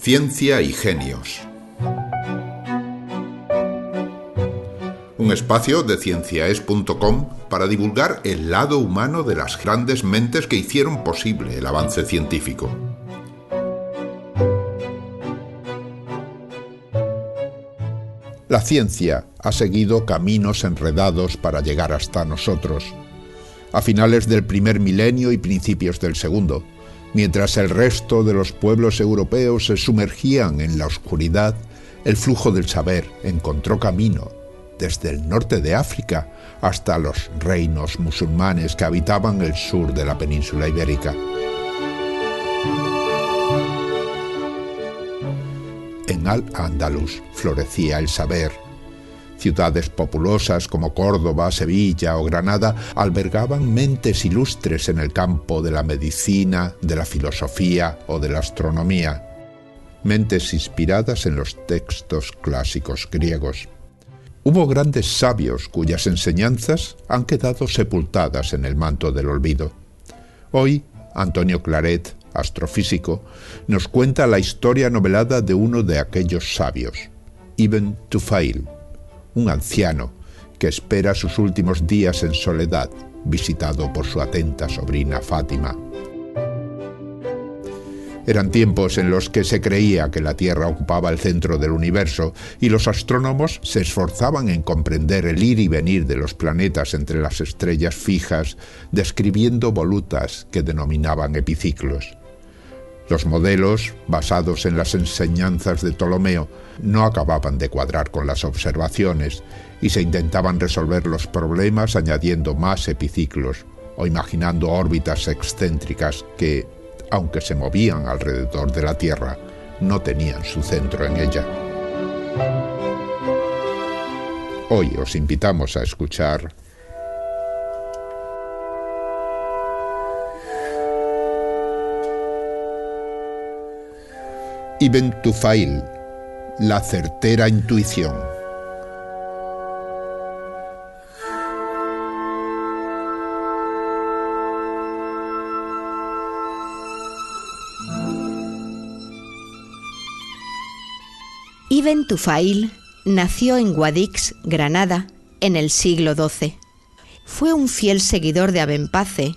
Ciencia y genios. Un espacio de cienciaes.com para divulgar el lado humano de las grandes mentes que hicieron posible el avance científico. La ciencia ha seguido caminos enredados para llegar hasta nosotros. A finales del primer milenio y principios del segundo, mientras el resto de los pueblos europeos se sumergían en la oscuridad, el flujo del saber encontró camino desde el norte de África hasta los reinos musulmanes que habitaban el sur de la península ibérica. En Al-Ándalus florecía el saber. Ciudades populosas como Córdoba, Sevilla o Granada albergaban mentes ilustres en el campo de la medicina, de la filosofía o de la astronomía. Mentes inspiradas en los textos clásicos griegos. Hubo grandes sabios cuyas enseñanzas han quedado sepultadas en el manto del olvido. Hoy, Antonio Claret, astrofísico, nos cuenta la historia novelada de uno de aquellos sabios, Ibn Tufail, un anciano que espera sus últimos días en soledad, visitado por su atenta sobrina Fátima. Eran tiempos en los que se creía que la Tierra ocupaba el centro del universo y los astrónomos se esforzaban en comprender el ir y venir de los planetas entre las estrellas fijas, describiendo volutas que denominaban epiciclos. Los modelos, basados en las enseñanzas de Ptolomeo, no acababan de cuadrar con las observaciones y se intentaban resolver los problemas añadiendo más epiciclos o imaginando órbitas excéntricas que, aunque se movían alrededor de la Tierra, no tenían su centro en ella. Hoy os invitamos a escuchar Ibn Tufail, la certera intuición. Ibn Tufail nació en Guadix, Granada, en el siglo XII. Fue un fiel seguidor de Abenpace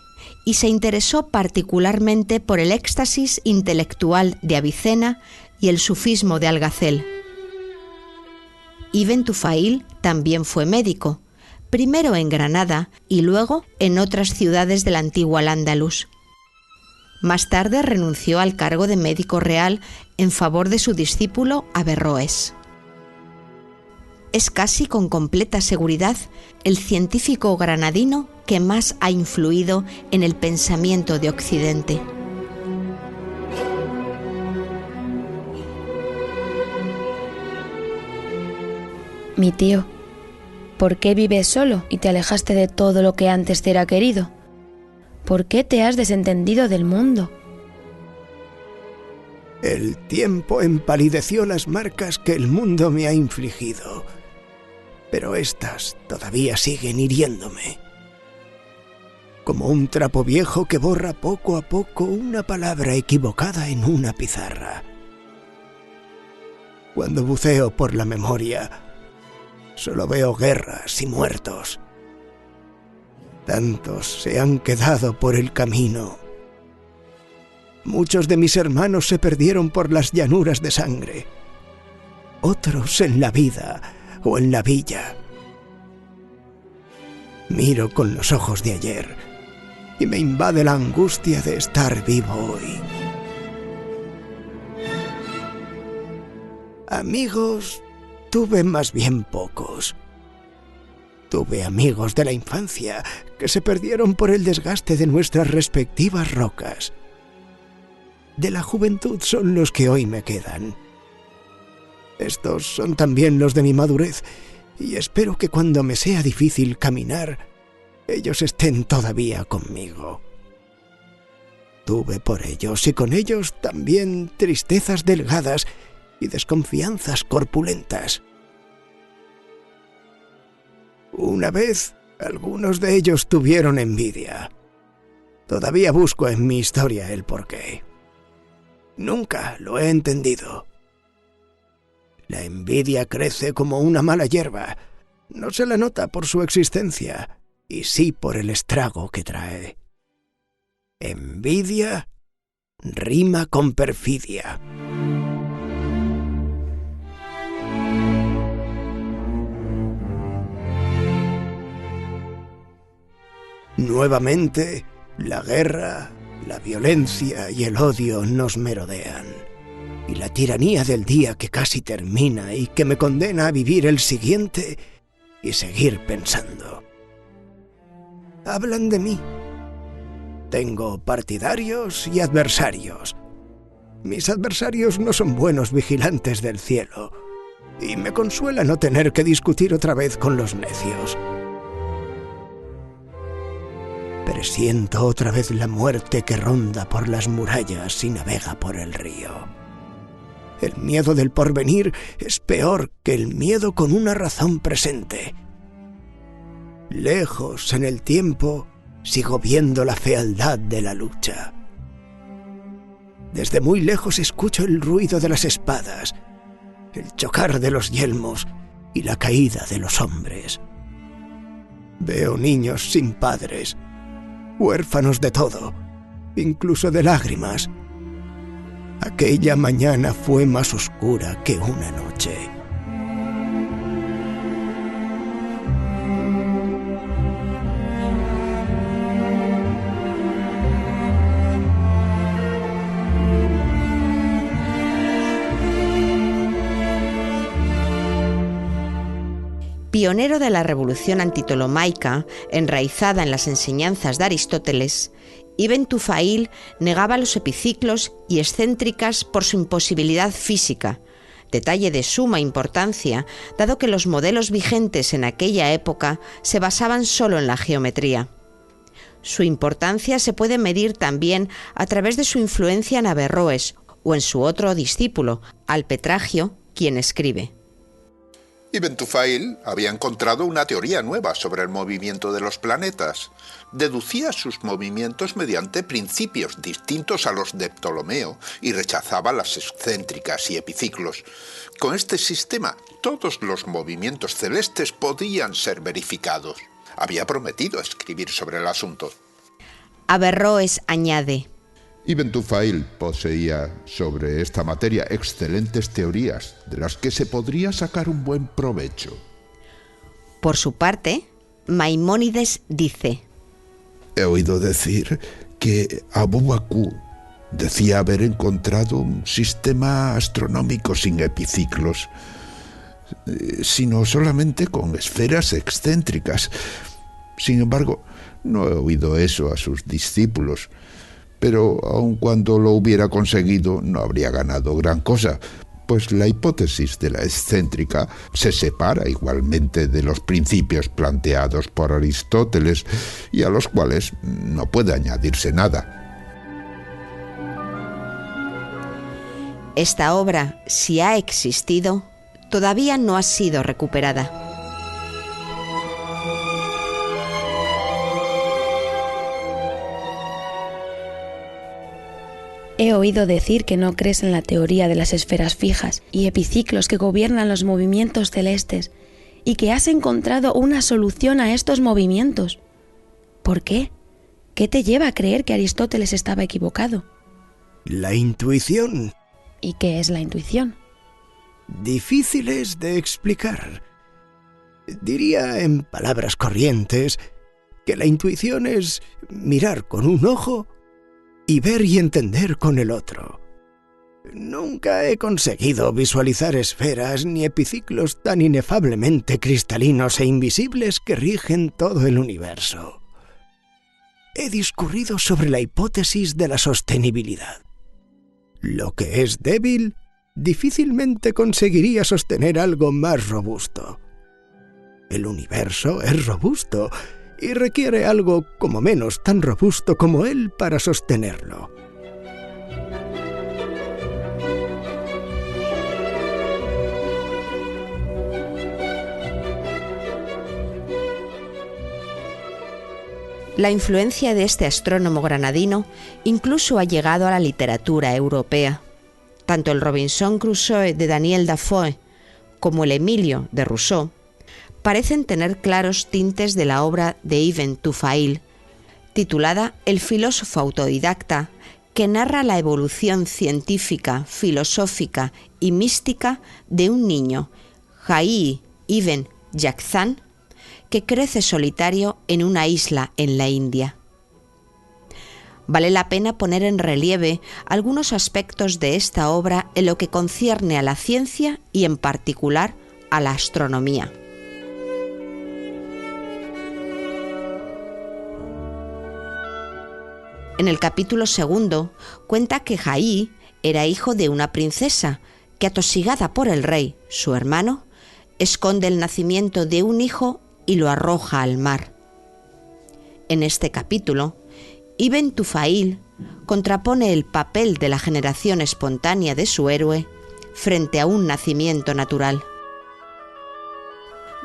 y se interesó particularmente por el éxtasis intelectual de Avicena y el sufismo de Algacel. Ibn Tufail también fue médico, primero en Granada y luego en otras ciudades del antiguo Al-Ándalus. Más tarde renunció al cargo de médico real en favor de su discípulo Averroes. Es casi con completa seguridad el científico granadino que más ha influido en el pensamiento de Occidente. Mi tío, ¿por qué vives solo y te alejaste de todo lo que antes te era querido? ¿Por qué te has desentendido del mundo? El tiempo empalideció las marcas que el mundo me ha infligido, pero éstas todavía siguen hiriéndome. Como un trapo viejo que borra poco a poco una palabra equivocada en una pizarra. Cuando buceo por la memoria, solo veo guerras y muertos. Tantos se han quedado por el camino. Muchos de mis hermanos se perdieron por las llanuras de sangre. Otros en la vida o en la villa. Miro con los ojos de ayer y me invade la angustia de estar vivo hoy. Amigos, tuve más bien pocos. Tuve amigos de la infancia que se perdieron por el desgaste de nuestras respectivas rocas. De la juventud son los que hoy me quedan. Estos son también los de mi madurez, y espero que cuando me sea difícil caminar, ellos estén todavía conmigo. Tuve por ellos y con ellos también tristezas delgadas y desconfianzas corpulentas. Una vez, algunos de ellos tuvieron envidia. Todavía busco en mi historia el porqué. Nunca lo he entendido. La envidia crece como una mala hierba. No se la nota por su existencia, y sí por el estrago que trae. Envidia rima con perfidia. Nuevamente, la guerra, la violencia y el odio nos merodean. Y la tiranía del día que casi termina y que me condena a vivir el siguiente y seguir pensando. Hablan de mí. Tengo partidarios y adversarios. Mis adversarios no son buenos vigilantes del cielo, y me consuela no tener que discutir otra vez con los necios. Presiento otra vez la muerte que ronda por las murallas y navega por el río. El miedo del porvenir es peor que el miedo con una razón presente. Lejos en el tiempo, sigo viendo la fealdad de la lucha. Desde muy lejos escucho el ruido de las espadas, el chocar de los yelmos y la caída de los hombres. Veo niños sin padres, huérfanos de todo, incluso de lágrimas. Aquella mañana fue más oscura que una noche. Pionero de la revolución antiptolomaica, enraizada en las enseñanzas de Aristóteles, Ibn Tufail negaba los epiciclos y excéntricas por su imposibilidad física, detalle de suma importancia, dado que los modelos vigentes en aquella época se basaban solo en la geometría. Su importancia se puede medir también a través de su influencia en Averroes o en su otro discípulo, Alpetragio, quien escribe: Ibn Tufail había encontrado una teoría nueva sobre el movimiento de los planetas. Deducía sus movimientos mediante principios distintos a los de Ptolomeo y rechazaba las excéntricas y epiciclos. Con este sistema, todos los movimientos celestes podían ser verificados. Había prometido escribir sobre el asunto. Averroes añade: Ibn Tufail poseía sobre esta materia excelentes teorías, de las que se podría sacar un buen provecho. Por su parte, Maimónides dice: He oído decir que Abu Bakr decía haber encontrado un sistema astronómico sin epiciclos, sino solamente con esferas excéntricas. Sin embargo, no he oído eso a sus discípulos. Pero aun cuando lo hubiera conseguido, no habría ganado gran cosa, pues la hipótesis de la excéntrica se separa igualmente de los principios planteados por Aristóteles y a los cuales no puede añadirse nada. Esta obra, si ha existido, todavía no ha sido recuperada. He oído decir que no crees en la teoría de las esferas fijas y epiciclos que gobiernan los movimientos celestes y que has encontrado una solución a estos movimientos. ¿Por qué? ¿Qué te lleva a creer que Aristóteles estaba equivocado? La intuición. ¿Y qué es la intuición? Difíciles de explicar. Diría en palabras corrientes que la intuición es mirar con un ojo y ver y entender con el otro. Nunca he conseguido visualizar esferas ni epiciclos tan inefablemente cristalinos e invisibles que rigen todo el universo. He discurrido sobre la hipótesis de la sostenibilidad. Lo que es débil difícilmente conseguiría sostener algo más robusto. El universo es robusto y requiere algo como menos tan robusto como él para sostenerlo. La influencia de este astrónomo granadino incluso ha llegado a la literatura europea. Tanto el Robinson Crusoe de Daniel Defoe como el Emilio de Rousseau parecen tener claros tintes de la obra de Ibn Tufail, titulada El filósofo autodidacta, que narra la evolución científica, filosófica y mística de un niño, Jai ibn Yaqzan, que crece solitario en una isla en la India. Vale la pena poner en relieve algunos aspectos de esta obra en lo que concierne a la ciencia y en particular a la astronomía. En el capítulo 2 cuenta que Jai era hijo de una princesa que, atosigada por el rey, su hermano, esconde el nacimiento de un hijo y lo arroja al mar. En este capítulo, Ibn Tufail contrapone el papel de la generación espontánea de su héroe frente a un nacimiento natural.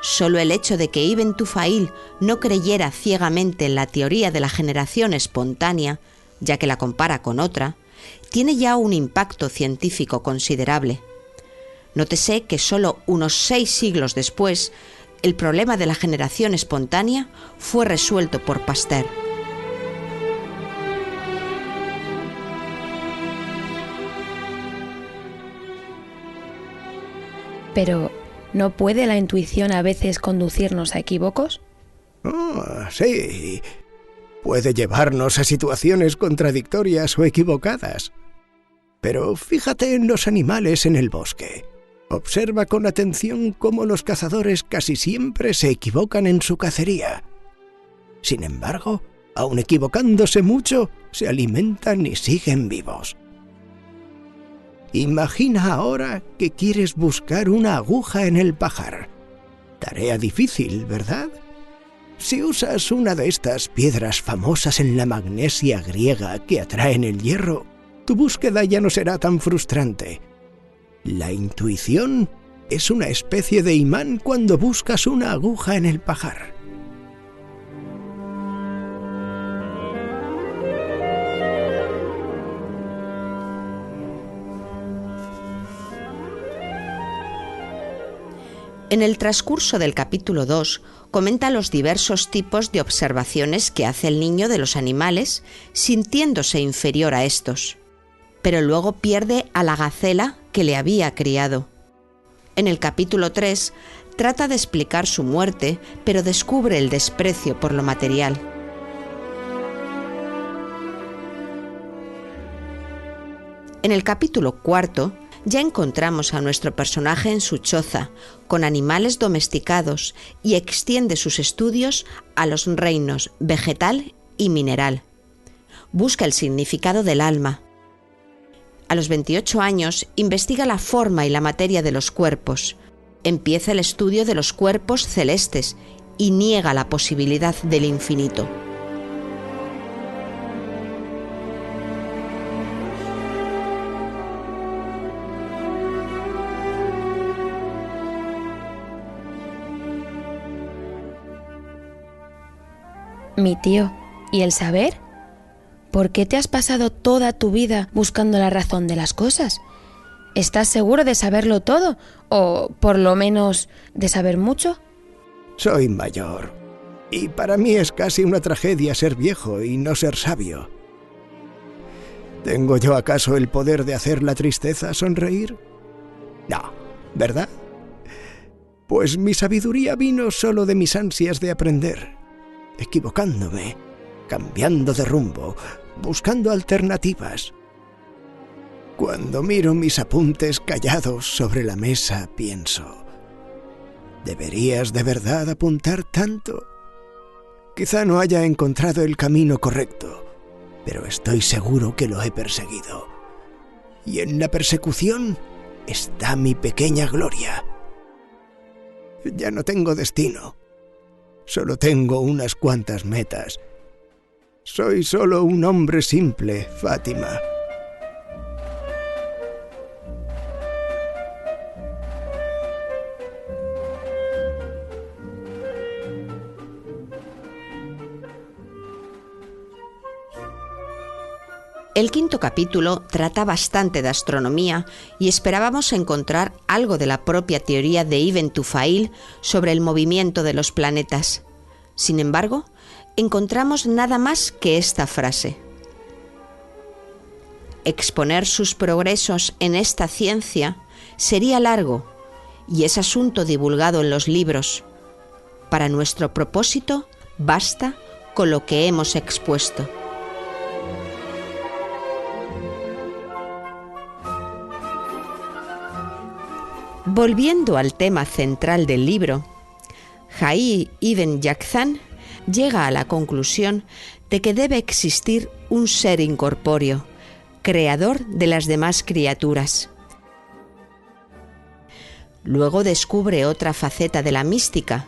Solo el hecho de que Ibn Tufail no creyera ciegamente en la teoría de la generación espontánea, ya que la compara con otra, tiene ya un impacto científico considerable. Nótese que solo unos 6 siglos después, el problema de la generación espontánea fue resuelto por Pasteur. Pero, ¿no puede la intuición a veces conducirnos a equívocos? Sí. Puede llevarnos a situaciones contradictorias o equivocadas. Pero fíjate en los animales en el bosque. Observa con atención cómo los cazadores casi siempre se equivocan en su cacería. Sin embargo, aun equivocándose mucho, se alimentan y siguen vivos. Imagina ahora que quieres buscar una aguja en el pajar. Tarea difícil, ¿verdad? Si usas una de estas piedras famosas en la magnesia griega que atraen el hierro, tu búsqueda ya no será tan frustrante. La intuición es una especie de imán cuando buscas una aguja en el pajar. En el transcurso del capítulo 2 comenta los diversos tipos de observaciones que hace el niño de los animales, sintiéndose inferior a estos. Pero luego pierde a la gacela que le había criado. En el capítulo 3 trata de explicar su muerte, pero descubre el desprecio por lo material. En el capítulo 4 ya encontramos a nuestro personaje en su choza, con animales domesticados, y extiende sus estudios a los reinos vegetal y mineral. Busca el significado del alma. A los 28 años investiga la forma y la materia de los cuerpos. Empieza el estudio de los cuerpos celestes y niega la posibilidad del infinito. Mi tío, ¿y el saber? ¿Por qué te has pasado toda tu vida buscando la razón de las cosas? ¿Estás seguro de saberlo todo? ¿O por lo menos de saber mucho? Soy mayor, y para mí es casi una tragedia ser viejo y no ser sabio. ¿Tengo yo acaso el poder de hacer la tristeza sonreír? No, ¿verdad? Pues mi sabiduría vino solo de mis ansias de aprender, equivocándome, cambiando de rumbo, buscando alternativas. Cuando miro mis apuntes callados sobre la mesa, pienso, ¿deberías de verdad apuntar tanto? Quizá no haya encontrado el camino correcto, pero estoy seguro que lo he perseguido. Y en la persecución está mi pequeña gloria. Ya no tengo destino. Solo tengo unas cuantas metas. Soy solo un hombre simple, Fátima. El quinto capítulo trata bastante de astronomía y esperábamos encontrar algo de la propia teoría de Ibn Tufail sobre el movimiento de los planetas. Sin embargo, encontramos nada más que esta frase: exponer sus progresos en esta ciencia sería largo y es asunto divulgado en los libros. Para nuestro propósito, basta con lo que hemos expuesto. Volviendo al tema central del libro, Jaí ibn Yaqzán llega a la conclusión de que debe existir un ser incorpóreo, creador de las demás criaturas. Luego descubre otra faceta de la mística,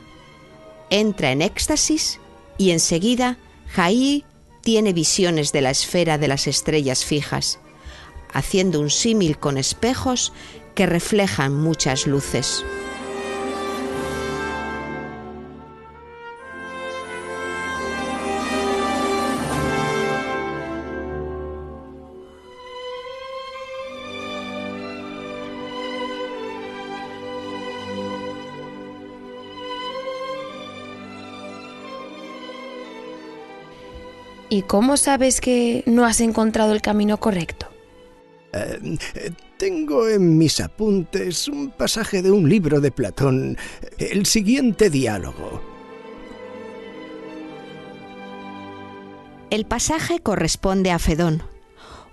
entra en éxtasis y enseguida Jaí tiene visiones de la esfera de las estrellas fijas, haciendo un símil con espejos que reflejan muchas luces. ¿Y cómo sabes que no has encontrado el camino correcto? Tengo en mis apuntes un pasaje de un libro de Platón, el siguiente diálogo. El pasaje corresponde a Fedón,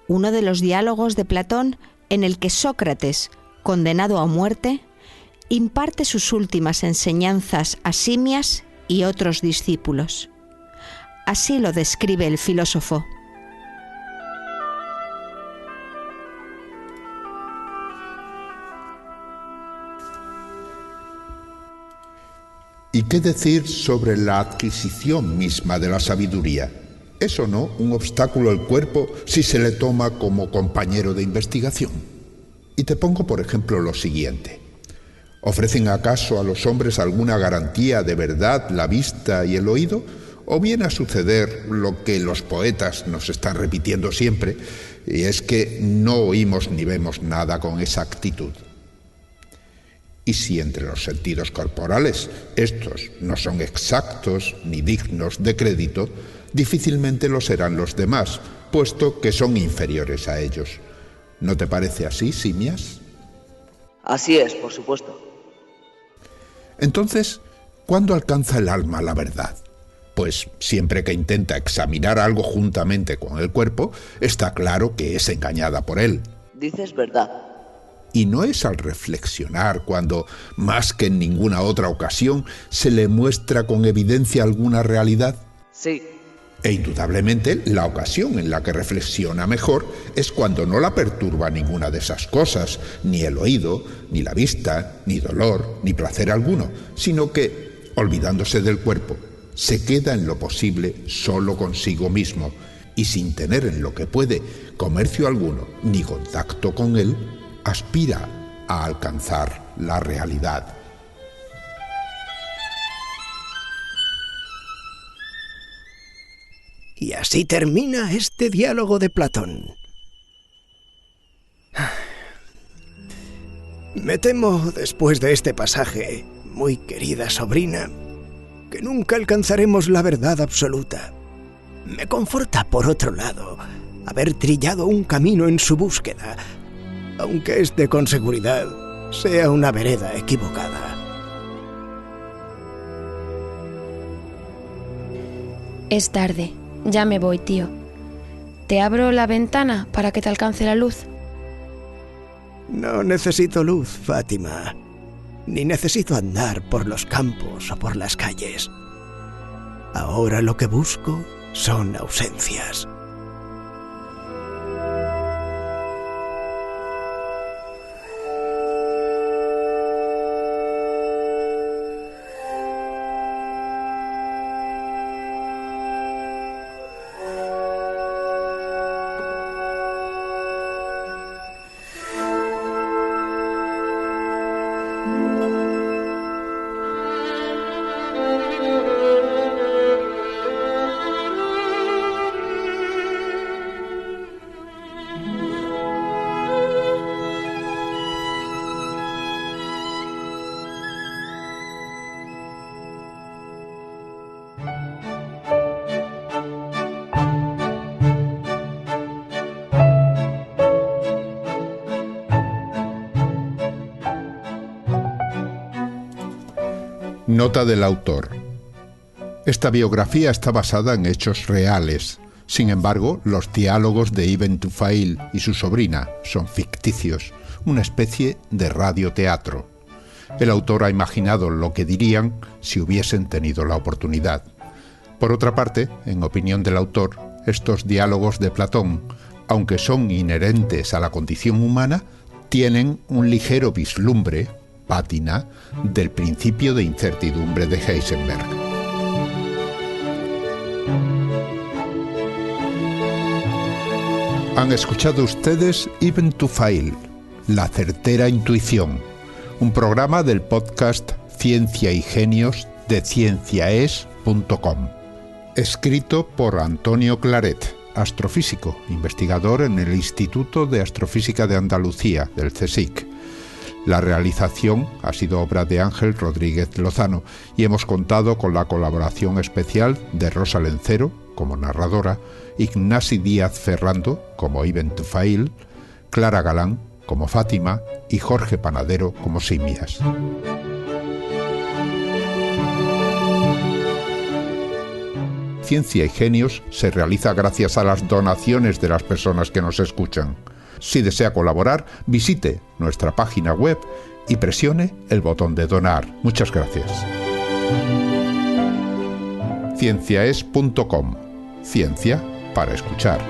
uno de los diálogos de Platón en el que Sócrates, condenado a muerte, imparte sus últimas enseñanzas a Simias y otros discípulos. Así lo describe el filósofo. ¿Y qué decir sobre la adquisición misma de la sabiduría? ¿Es o no un obstáculo el cuerpo si se le toma como compañero de investigación? Y te pongo por ejemplo lo siguiente. ¿Ofrecen acaso a los hombres alguna garantía de verdad la vista y el oído? ¿O viene a suceder lo que los poetas nos están repitiendo siempre, y es que no oímos ni vemos nada con exactitud? Y si entre los sentidos corporales estos no son exactos ni dignos de crédito, difícilmente lo serán los demás, puesto que son inferiores a ellos. ¿No te parece así, Simias? Así es, por supuesto. Entonces, ¿cuándo alcanza el alma la verdad? Pues siempre que intenta examinar algo juntamente con el cuerpo, está claro que es engañada por él. Dices verdad. Y no es al reflexionar cuando, más que en ninguna otra ocasión, se le muestra con evidencia alguna realidad. Sí. E indudablemente la ocasión en la que reflexiona mejor es cuando no la perturba ninguna de esas cosas, ni el oído, ni la vista, ni dolor, ni placer alguno, sino que, olvidándose del cuerpo, se queda en lo posible solo consigo mismo y sin tener en lo que puede comercio alguno ni contacto con él, aspira a alcanzar la realidad. Y así termina este diálogo de Platón. Me temo, después de este pasaje, muy querida sobrina, que nunca alcanzaremos la verdad absoluta. Me conforta, por otro lado, haber trillado un camino en su búsqueda, aunque este con seguridad sea una vereda equivocada. Es tarde, ya me voy, tío. ¿Te abro la ventana para que te alcance la luz? No necesito luz, Fátima, ni necesito andar por los campos o por las calles. Ahora lo que busco son ausencias. Nota del autor. Esta biografía está basada en hechos reales. Sin embargo, los diálogos de Ibn Tufail y su sobrina son ficticios, una especie de radioteatro. El autor ha imaginado lo que dirían si hubiesen tenido la oportunidad. Por otra parte, en opinión del autor, estos diálogos de Platón, aunque son inherentes a la condición humana, tienen un ligero vislumbre, pátina, del principio de incertidumbre de Heisenberg. Han escuchado ustedes Ibn Tufail, La certera intuición, un programa del podcast Ciencia y Genios de cienciaes.com, escrito por Antonio Claret, astrofísico, investigador en el Instituto de Astrofísica de Andalucía, del CSIC. La realización ha sido obra de Ángel Rodríguez Lozano y hemos contado con la colaboración especial de Rosa Lencero como narradora, Ignasi Díaz Ferrando como Ibn Tufail, Clara Galán como Fátima y Jorge Panadero como Simias. Ciencia y Genios se realiza gracias a las donaciones de las personas que nos escuchan. Si desea colaborar, visite nuestra página web y presione el botón de donar. Muchas gracias. Cienciaes.com. Ciencia para escuchar.